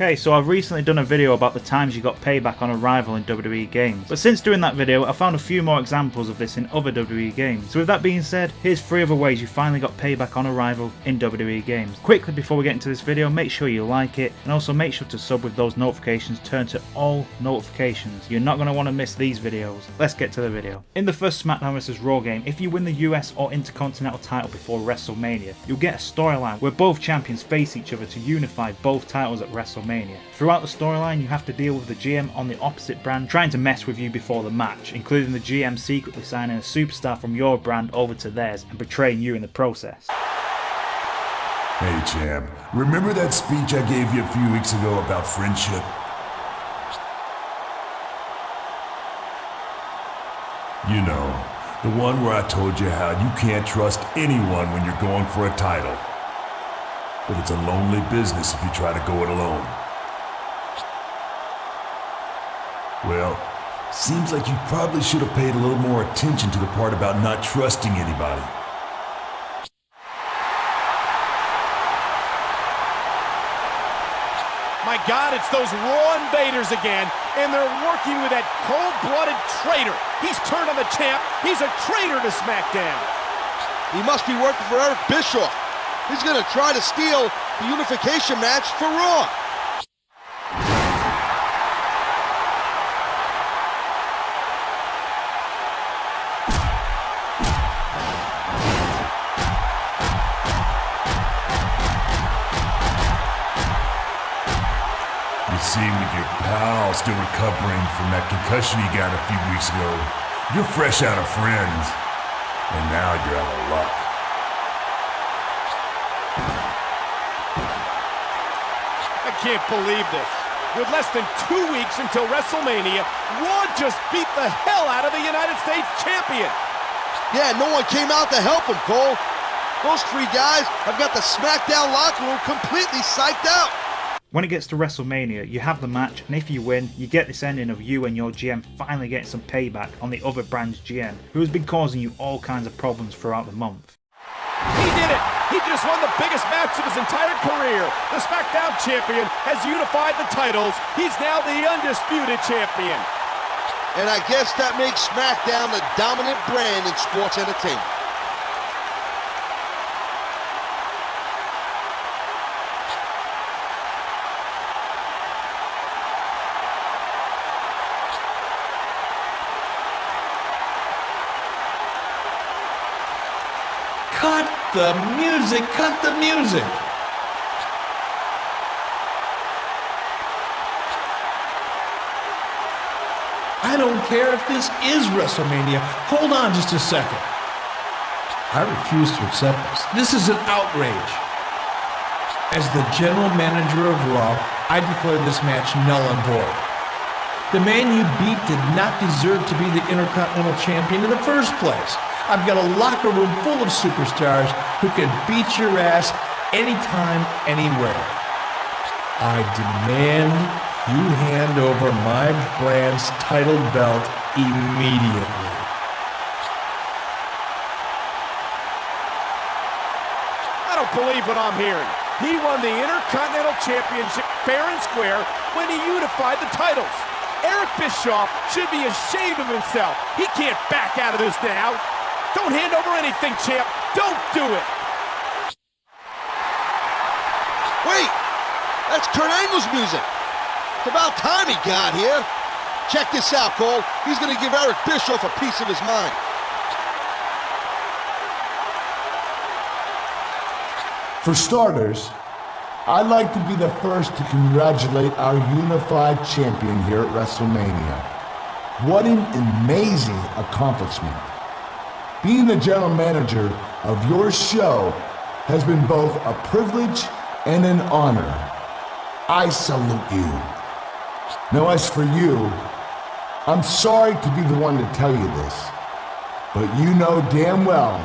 Okay, so I've recently done a video about the times you got payback on a rival in WWE Games, but since doing that video I found a few more examples of this in other WWE games. So with that being said, here's 3 other ways you finally got payback on a rival in WWE Games. Quickly before we get into this video, make sure you like it, and also make sure to sub with those notifications turned to all notifications. You're not going to want to miss these videos. Let's get to the video. In the first SmackDown vs Raw game, if you win the US or Intercontinental title before WrestleMania, you'll get a storyline where both champions face each other to unify both titles at WrestleMania. Throughout the storyline, you have to deal with the GM on the opposite brand trying to mess with you before the match, including the GM secretly signing a superstar from your brand over to theirs and betraying you in the process. Hey champ, remember that speech I gave you a few weeks ago about friendship? You know, the one where I told you how you can't trust anyone when you're going for a title. But it's a lonely business if you try to go it alone. Well, seems like you probably should have paid a little more attention to the part about not trusting anybody. My God, it's those Raw invaders again, and they're working with that cold-blooded traitor. He's turned on the champ. He's a traitor to SmackDown. He must be working for Eric Bischoff. He's going to try to steal the unification match for Raw. You seem with your pal still recovering from that concussion he got a few weeks ago. You're fresh out of friends, and now you're out of luck. I can't believe this. With less than 2 weeks until WrestleMania, Raw just beat the hell out of the United States champion. Yeah, no one came out to help him, Cole. Those 3 guys have got the SmackDown locker room completely psyched out. When it gets to WrestleMania, you have the match, and if you win, you get this ending of you and your GM finally getting some payback on the other brand's GM, who has been causing you all kinds of problems throughout the month. He did it! He just won the biggest match of his entire career. The SmackDown champion has unified the titles. He's now the undisputed champion. And I guess that makes SmackDown the dominant brand in sports entertainment. Cut the music! Cut the music! I don't care if this is WrestleMania. Hold on just a second. I refuse to accept this. This is an outrage. As the general manager of Raw, I declare this match null and void. The man you beat did not deserve to be the Intercontinental Champion in the first place. I've got a locker room full of superstars who can beat your ass anytime, anywhere. I demand you hand over my brand's title belt immediately. I don't believe what I'm hearing. He won the Intercontinental Championship fair and square when he unified the titles. Eric Bischoff should be ashamed of himself. He can't back out of this now. Don't hand over anything, champ. Don't do it. Wait, that's Kurt Angle's music. It's about time he got here. Check this out, Cole. He's going to give Eric Bischoff a piece of his mind. For starters, I'd like to be the first to congratulate our unified champion here at WrestleMania. What an amazing accomplishment. Being the general manager of your show has been both a privilege and an honor. I salute you. Now as for you, I'm sorry to be the one to tell you this, but you know damn well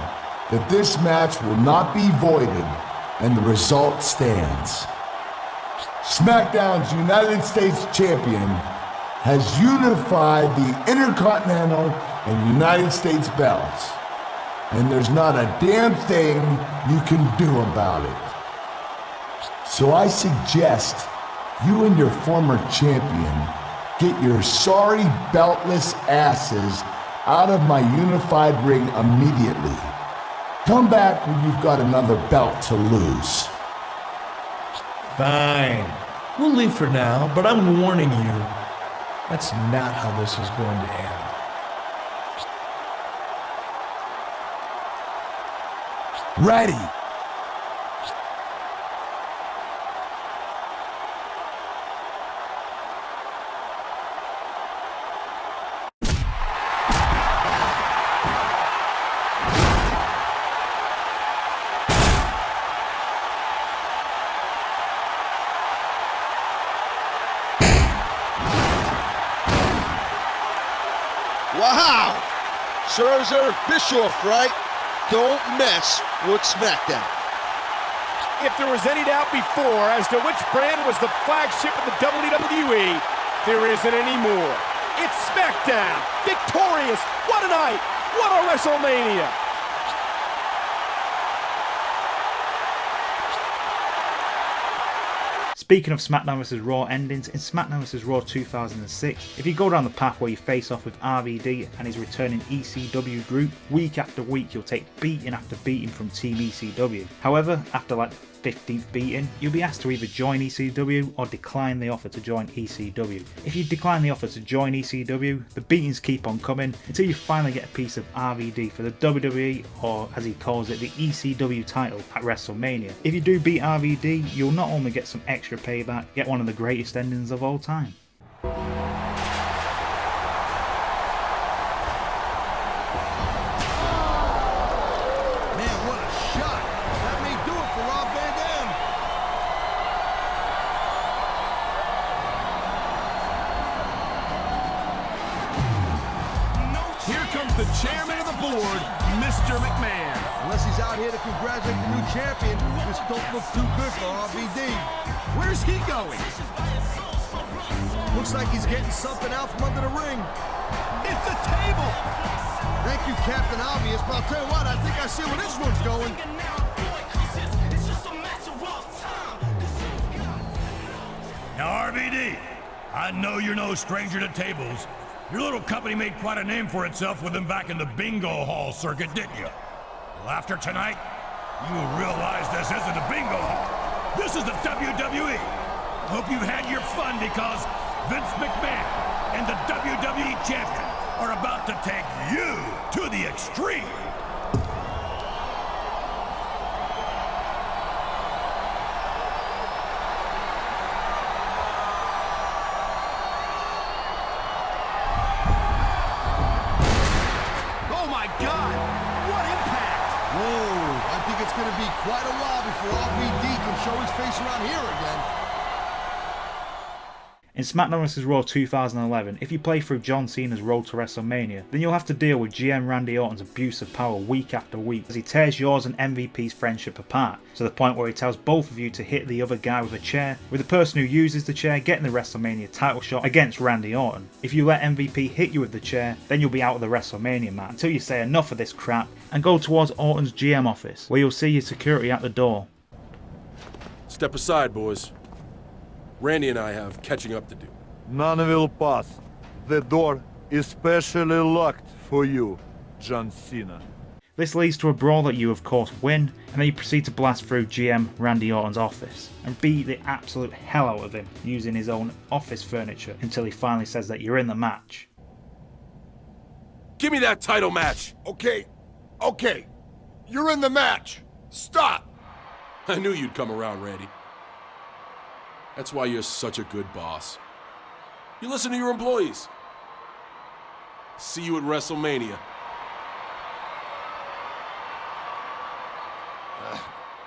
that this match will not be voided and the result stands. SmackDown's United States champion has unified the Intercontinental and United States belts. And there's not a damn thing you can do about it. So I suggest You and your former champion get your sorry beltless asses out of my unified ring immediately. Come back when you've got another belt to lose. Fine. We'll leave for now, but I'm warning you, that's not how this is going to end. Ready. Wow! Scherzer, Bischoff, right? Don't mess with SmackDown. If there was any doubt before as to which brand was the flagship of the WWE, there isn't anymore. It's SmackDown, victorious. What a night! What a WrestleMania! Speaking of SmackDown vs Raw endings, in SmackDown vs Raw 2006, if you go down the path where you face off with RVD and his returning ECW group, week after week you'll take beating after beating from Team ECW. However, after like the 15th beating, you'll be asked to either join ECW or decline the offer to join ECW. If you decline the offer to join ECW, the beatings keep on coming until you finally get a piece of RVD for the WWE, or as he calls it, the ECW title at WrestleMania. If you do beat RVD, you'll not only get some extra payback, get one of the greatest endings of all time. The chairman of the board, Mr. McMahon. Unless he's out here to congratulate the new champion, this don't look too good for RVD. Where's he going? Looks like he's getting something out from under the ring. It's a table! Thank you, Captain Obvious, but I'll tell you what, I think I see where this one's going. Now, RVD, I know you're no stranger to tables. Your little company made quite a name for itself with them back in the bingo hall circuit, didn't you? Well, after tonight, you will realize this isn't a bingo hall. This is the WWE. I hope you've had your fun because Vince McMahon and the WWE Champion are about to take you to the extreme. It's going to be quite a while before RVD can show his face around here again. In SmackDown vs Raw 2011, if you play through John Cena's road to WrestleMania, then you'll have to deal with GM Randy Orton's abuse of power week after week as he tears yours and MVP's friendship apart, to the point where he tells both of you to hit the other guy with a chair, with the person who uses the chair getting the WrestleMania title shot against Randy Orton. If you let MVP hit you with the chair, then you'll be out of the WrestleMania match until you say enough of this crap and go towards Orton's GM office, where you'll see your security at the door. Step aside, boys. Randy and I have catching up to do. None will pass. The door is specially locked for you, John Cena. This leads to a brawl that you of course win, and then you proceed to blast through GM Randy Orton's office and beat the absolute hell out of him using his own office furniture until he finally says that you're in the match. Give me that title match! Okay. You're in the match. Stop! I knew you'd come around, Randy. That's why you're such a good boss. You listen to your employees. See you at WrestleMania.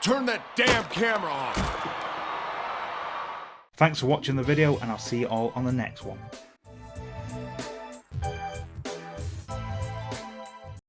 Turn that damn camera on. Thanks for watching the video, and I'll see you all on the next one.